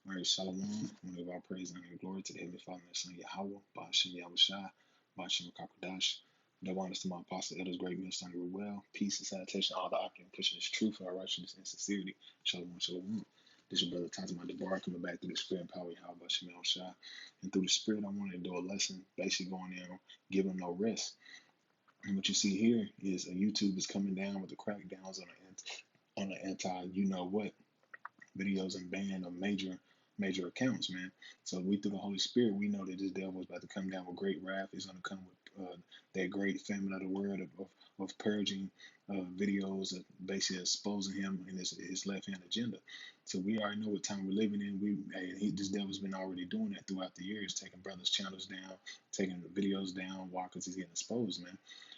All right, Shalom. I want to give all praise and glory to the Heavenly Father and His Son Yahweh, Ba'ashem Yahushua, Ba'ashem Kakadash. Double honors to my apostle, elders, great men, son, well. Peace and sanitation, all the occupant, pushing His truth, our righteousness, and sincerity. Shalom, shalom. This is your brother Tazama Debar coming back through the Spirit and power of Yahweh, Ba'ashem Yahushua. And through the Spirit, I wanted to do a lesson, basically going in on giving no rest. And what you see here is YouTube is coming down with the crackdowns on the anti you know what videos and ban of major accounts, man. So we through the Holy Spirit, we know that this devil is about to come down with great wrath. He's going to come with that great famine of the word of purging videos, of basically exposing him and his left hand agenda. So we already know what time we're living in. This devil's been already doing that throughout the years, taking brothers' channels down, taking the videos down. Why? Because he's getting exposed, man.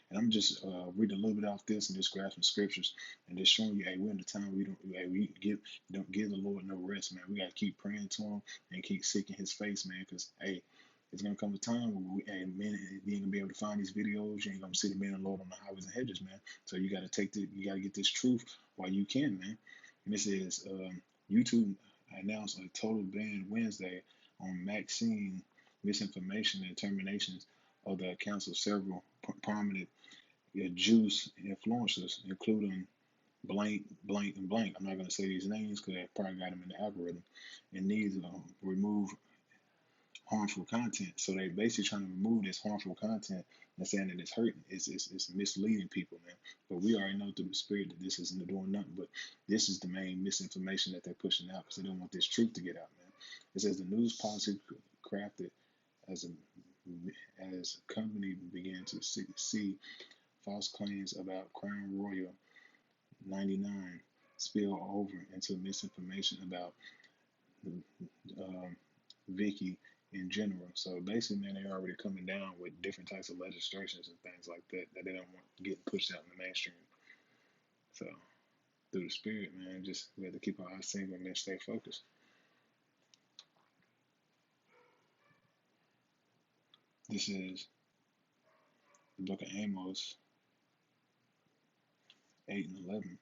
And I'm just reading a little bit off this and just grasping scriptures and just showing you, hey, we're in the time we don't give the Lord no rest, man. We gotta keep praying to Him and keep seeking His face, man. Because hey, it's gonna come a time where man, you ain't gonna be able to find these videos. You ain't gonna see the man of the Lord on the highways and hedges, man. So you gotta get this truth while you can, man. And this is YouTube announced a total ban Wednesday on Maxine misinformation and terminations of the accounts of several prominent Jews influencers, including blank, blank, and blank. I'm not going to say these names because I probably got them in the algorithm. And needs to remove harmful content. So they basically trying to remove this harmful content and saying that it's hurting. It's misleading people, man. But we already know through the spirit that this isn't doing nothing. But this is the main misinformation that they're pushing out because they don't want this truth to get out, man. It says the news policy crafted as a company began to see false claims about Crown Royal 99 spill over into misinformation about um, Vicky in general. So basically, man, they're already coming down with different types of legislations and things like that that they don't want getting pushed out in the mainstream. So through the spirit, man, just we have to keep our eyes single and then stay focused. This is the book of Amos 8 and 11.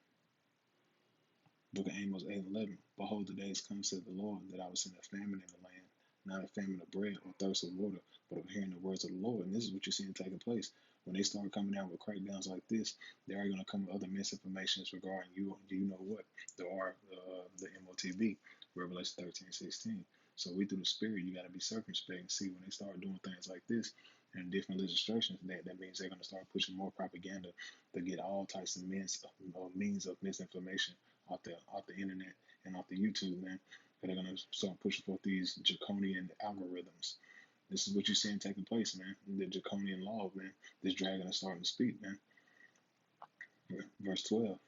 Book of Amos 8 and 11. Behold, the days come, said the Lord, that I will send a famine in the land, not a famine of bread or thirst of water, but of hearing the words of the Lord. And this is what you're seeing taking place. When they start coming out with crackdowns like this, they are going to come with other misinformations regarding you know what, the MOTB, Revelation 13:16. So we through the spirit, you got to be circumspect and see when they start doing things like this and different legislations, that means they're going to start pushing more propaganda to get all types of means of misinformation off the internet and off the YouTube, man. They're gonna start pushing forth these draconian algorithms. This is what you're seeing taking place, man. The draconian law, man. This dragon is starting to speak, man. Verse 12.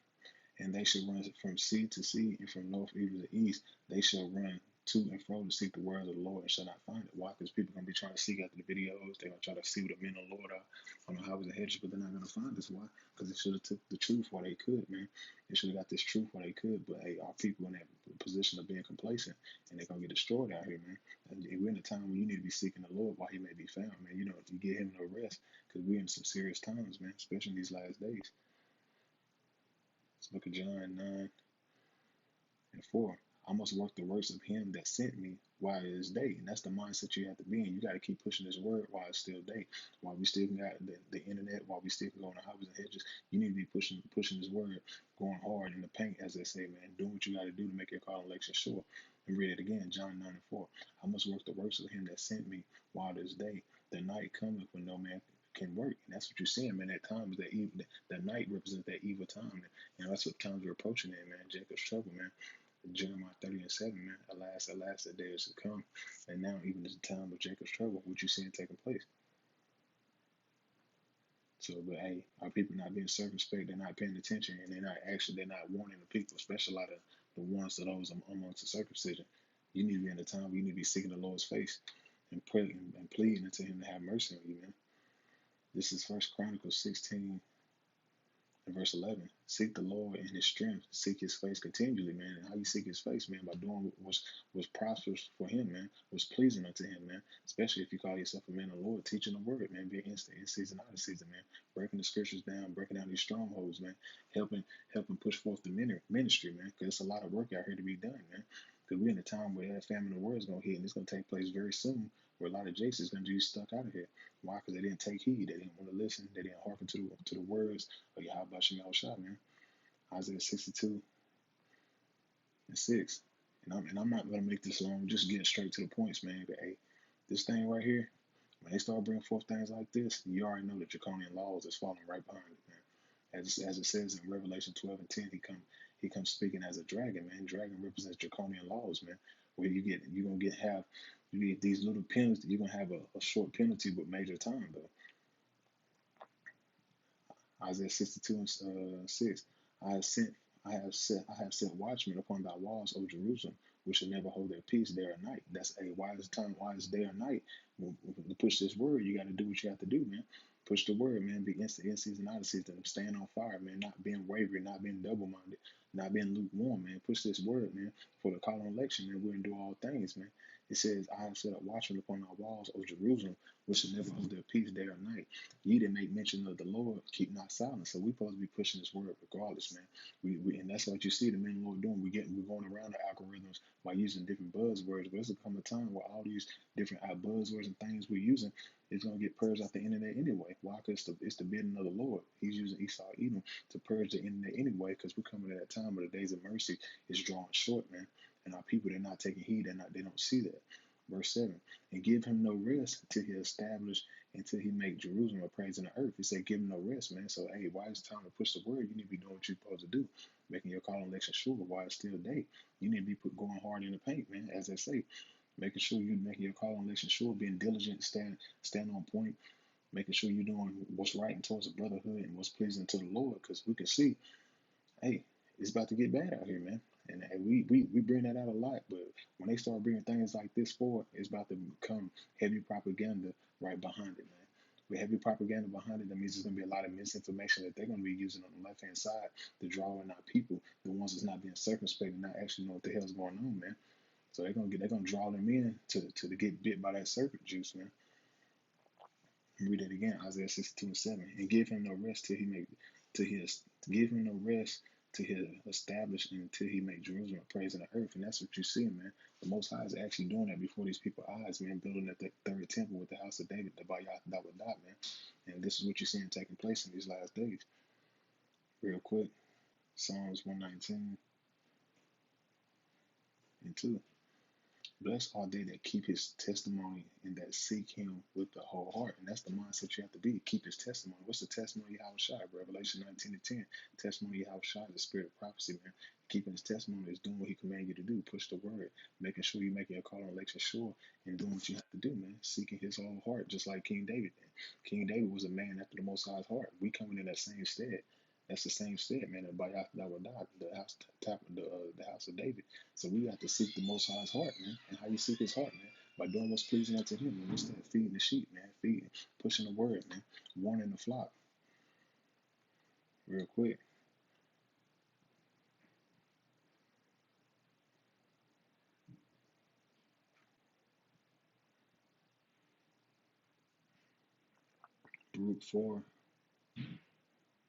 And they shall run from sea to sea, and from north even to east. They shall run to and fro to seek the word of the Lord and shall not find it. Why? Because people are going to be trying to seek after the videos. They're going to try to see what the men of the Lord are on the highways and hedges, but they're not going to find this. Why? Because they should have took the truth while they could, man. They should have got this truth while they could, but hey, our people in that position of being complacent, and they're going to get destroyed out here, man. And we're in a time when you need to be seeking the Lord while he may be found, man. You know, if you get him no rest, because we're in some serious times, man, especially in these last days. Let's look at John 9 and 4. I must work the works of him that sent me while it is day. And that's the mindset you have to be in. You got to keep pushing this word while it's still day. While we still got the internet, while we still can go on the highways and hedges, you need to be pushing this word, going hard in the paint, as they say, man. Doing what you got to do to make your call and election sure. And read it again, John 9 and 4. I must work the works of him that sent me while it is day. The night cometh when no man can work. And that's what you're seeing, man. That time is that evil, that night represents that evil time. And that's what times we're approaching in, man. Jacob's trouble, man. Jeremiah 30 and 7, man. Alas, the days to come. And now, even at the time of Jacob's trouble, what you seeing taking place. So, but hey, our people not being circumspect, they're not paying attention, and they're not warning the people, especially a lot of the ones of those amongst the circumcision. You need to be in the time where you need to be seeking the Lord's face and praying and pleading unto him to have mercy on you, man. This is First Chronicles 16 in verse 11, seek the Lord in his strength. Seek his face continually, man. And how you seek his face, man? By doing what was prosperous for him, man. Was pleasing unto him, man. Especially if you call yourself a man of the Lord, teaching the word, man. Being in season, out of season, man. Breaking the scriptures down, breaking down these strongholds, man. Helping push forth the ministry, man. Because it's a lot of work out here to be done, man. Because we're in a time where that famine of the word is gonna hit, and it's gonna take place very soon. Where a lot of Jason is gonna be stuck out of here. Why? Because they didn't take heed. They didn't want to listen. They didn't hearken to the words of Yahweh Shemel Shah, man. Isaiah 62:6. And I'm not gonna make this long. Just getting straight to the points, man. But hey, this thing right here, when they start bringing forth things like this, you already know that draconian laws is falling right behind it, man. As it says in Revelation 12:10, he comes speaking as a dragon, man. Dragon represents draconian laws, man. Where you're gonna have you get these little penalties. You're gonna have a short penalty with major time though. Isaiah 62:6. I have sent I have set watchmen upon thy walls, O Jerusalem, which shall never hold their peace day or night. That's a wise time, wise day or night. To push this word, you got to do what you have to do, man. Push the word, man. Be instant in season, out of season. Staying on fire, man. Not being wavering, not being double minded, not being lukewarm, man. Push this word, man. For the call and election, man. We're gonna do all things, man. It says, I have set up watchmen upon our walls, O Jerusalem, which shall never hold their peace day or night. Ye that make mention of the Lord, keep not silent. So we supposed to be pushing this word regardless, man. And that's what you see the men of the Lord doing. We're going around the algorithms by using different buzzwords. But there's come a time where all these different buzzwords and things we're using is gonna get purged off the internet anyway. Why? Because it's the bidding of the Lord. He's using Esau Edom to purge the internet anyway, because we're coming to that time where the days of mercy is drawing short, man. And our people, they're not taking heed, they don't see that. Verse 7. And give him no rest till he establish, until he make Jerusalem a praise in the earth. He said, give him no rest, man. So, hey, why it's time to push the word? You need to be doing what you're supposed to do, making your call and election sure while it's still day. You need to be going hard in the paint, man, as they say. Making sure you're making your call and election sure, being diligent, stand on point, making sure you're doing what's right towards the brotherhood and what's pleasing to the Lord, because we can see, hey, it's about to get bad out here, man. And we bring that out a lot, but when they start bringing things like this forward, it's about to become heavy propaganda right behind it, man. With heavy propaganda behind it, that means there's going to be a lot of misinformation that they're going to be using on the left hand side to draw in our people, the ones that's not being circumspect and not actually know what the hell's going on, man. So they're gonna draw them in to get bit by that serpent juice, man. Read it again, Isaiah 62:7. And give him no rest till he make to his give him no rest till he establish and until he make Jerusalem a praise in the earth. And that's what you see, man. The Most High is actually doing that before these people's eyes, man, building at the third temple with the house of David, the Bayah Dawadah, man. And this is what you're seeing taking place in these last days. Real quick, Psalms 119:2. Blessed are they that keep his testimony and that seek him with the whole heart. And that's the mindset you have to be. Keep his testimony. What's the testimony of Yahweh Shai? Revelation 19:10. Testimony of Yahweh Shai is the spirit of prophecy, man. Keeping his testimony is doing what he commanded you to do. Push the word. Making sure you're making a call on election sure and doing what you have to do, man. Seeking his whole heart, just like King David, man. King David was a man after the Most High's heart. We coming in that same stead. That's the same stead, man. By the house of David. So we have to seek the Most High's heart, man. And how you seek His heart, man? By doing what's pleasing unto Him. And what's that? Feeding the sheep, man. Feeding, pushing the word, man. Warning the flock. Real quick. Baruch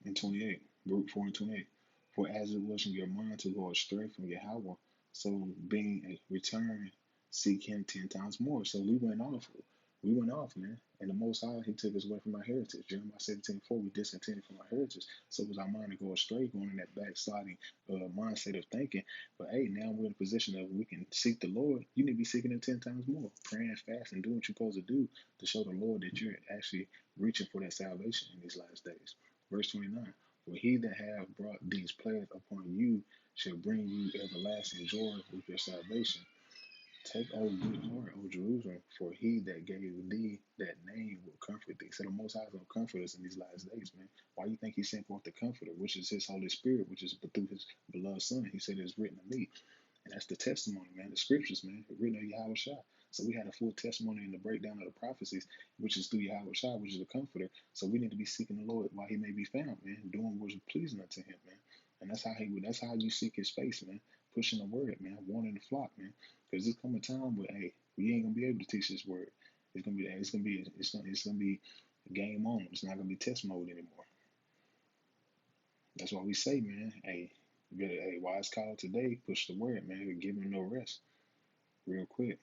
4:28. Baruch 4:28. For as it was in your mind to go astray from Yahweh, so being a return, seek Him 10 times more. So we went off. We went off, man. And the Most High, He took us away from our heritage. Jeremiah 17:4, we discontinued from our heritage. So it was our mind to go astray, going in that backsliding mindset of thinking. But hey, now we're in a position that we can seek the Lord. You need to be seeking Him 10 times more, praying, fasting, doing what you're supposed to do to show the Lord that you're actually reaching for that salvation in these last days. Verse 29. For he that hath brought these plagues upon you shall bring you everlasting joy with your salvation. Take, O good heart, O Jerusalem, for he that gave thee that name will comfort thee. So the Most High is going to comfort us in these last days, man. Why do you think He sent forth the Comforter, which is His Holy Spirit, which is through His beloved Son? He said it's written to me. And that's the testimony, man. The scriptures, man. It's written of Yahweh Shai. So we had a full testimony in the breakdown of the prophecies, which is through Yahweh Shai, which is the Comforter. So we need to be seeking the Lord while He may be found, man. Doing what's pleasing unto Him, man. And that's how you seek His face, man. Pushing the word, man. Warning the flock, man. Because there's come a time where, hey, we ain't gonna be able to teach this word. It's gonna be game on. It's not gonna be test mode anymore. That's why we say, man, hey, you better, hey, wise call today, push the word, man. Give Him no rest. real quick.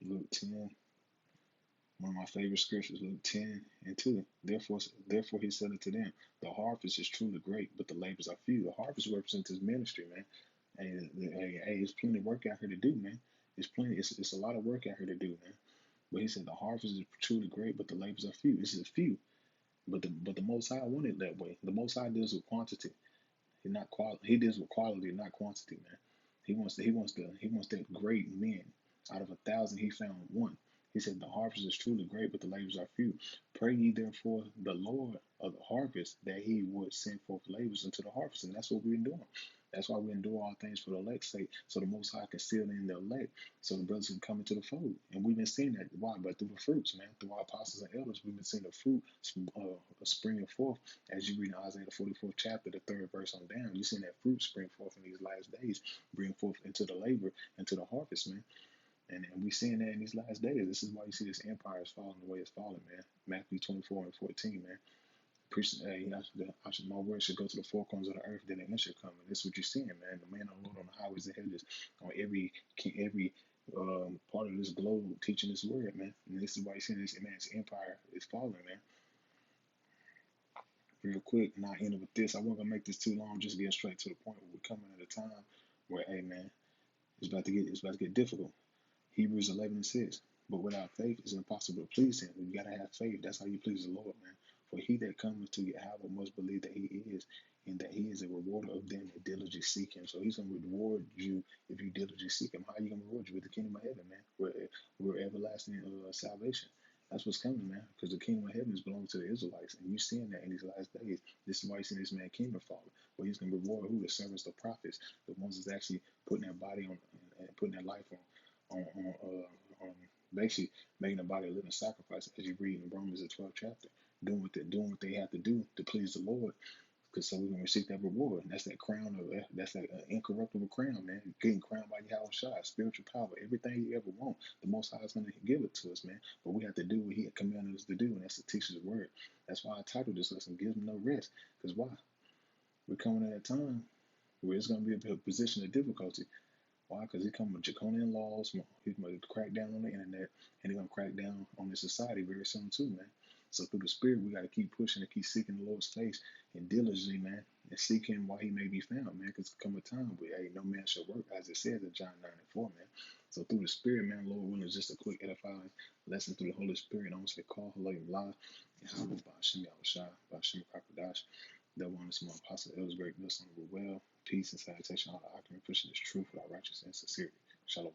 Luke 10, one of my favorite scriptures, Luke 10 and 2. Therefore he said unto them, the harvest is truly great, but the labors are few. The harvest represents his ministry, man. And hey, it's plenty of work out here to do, man. It's a lot of work out here to do, man. But he said the harvest is truly great, but the labors are few. This is few. But the Most High wanted it that way. The Most High deals with quantity. Not quality. He deals with quality, not quantity, man. He wants that great men. Out of 1,000, he found one. He said, "The harvest is truly great, but the labors are few. Pray ye therefore the Lord of the harvest that he would send forth labors into the harvest." And that's what we're doing. That's why we endure all things for the elect's sake, so the Most High can seal in the elect, so the brothers can come into the fold. And we've been seeing that. Why? But through the fruits, man. Through our apostles and elders, we've been seeing the fruit springing forth. As you read in Isaiah the 44th chapter, the third verse on down, you're seeing that fruit spring forth in these last days, bring forth into the labor, into the harvest, man. And we're seeing that in these last days. This is why you see this empire is falling the way it's falling, man. Matthew 24 and 14, man. Preach, hey, my word should go to the four corners of the earth, then the end should come. And this is what you're seeing, man. The man of the Lord on the highways and hedges, on every part of this globe, teaching this word, man. And this is why you're seeing this man's empire is falling, man. Real quick, and I end with this. I wasn't gonna make this too long, just get straight to the point. We're coming at a time where, hey, man, it's about to get difficult. Hebrews 11:6. But without faith, it's impossible to please Him. You gotta have faith. That's how you please the Lord, man. For he that cometh to Yahweh must believe that He is, and that He is a rewarder of them that diligently seek Him. So He's gonna reward you if you diligently seek Him. How are you gonna reward you? With the kingdom of heaven, man. We're everlasting salvation. That's what's coming, man. Because the kingdom of heaven is belonging to the Israelites, and you're seeing that in these last days. This is why you're seeing this man kingdom falling. But He's gonna reward who? The servants, the prophets, the ones that's actually putting their body on and putting their life on basically making the body a living sacrifice, as you read in Romans the 12th chapter, doing what they have to do to please the Lord, because so we can receive that reward. And that's that incorruptible crown, man. Getting crowned by Yahweh Shai, spiritual power, everything you ever want. The Most High is going to give it to us, man. But we have to do what He had commanded us to do, and that's to teach His word. That's why I titled this lesson, "Give Them No Rest." Because why? We're coming at a time where it's going to be a position of difficulty. Why? Because he come with draconian laws. He's going to crack down on the internet, and he's going to crack down on the society very soon too, man. So through the Spirit, we got to keep pushing and keep seeking the Lord's face and diligently, man, and seek Him while He may be found, man. Because come a time where, hey, no man shall work, as it says in John 9:4, man. So through the Spirit, man, Lord willing, is just a quick edifying lesson through the Holy Spirit. I want to say, call, hello, la, and how about Shem Yahushua, by Shem Kakadash. That one is my apostle. It was great. Blessing, well. Peace and salutation. All the occupant pushing this truth without righteousness and sincerity. Shalom.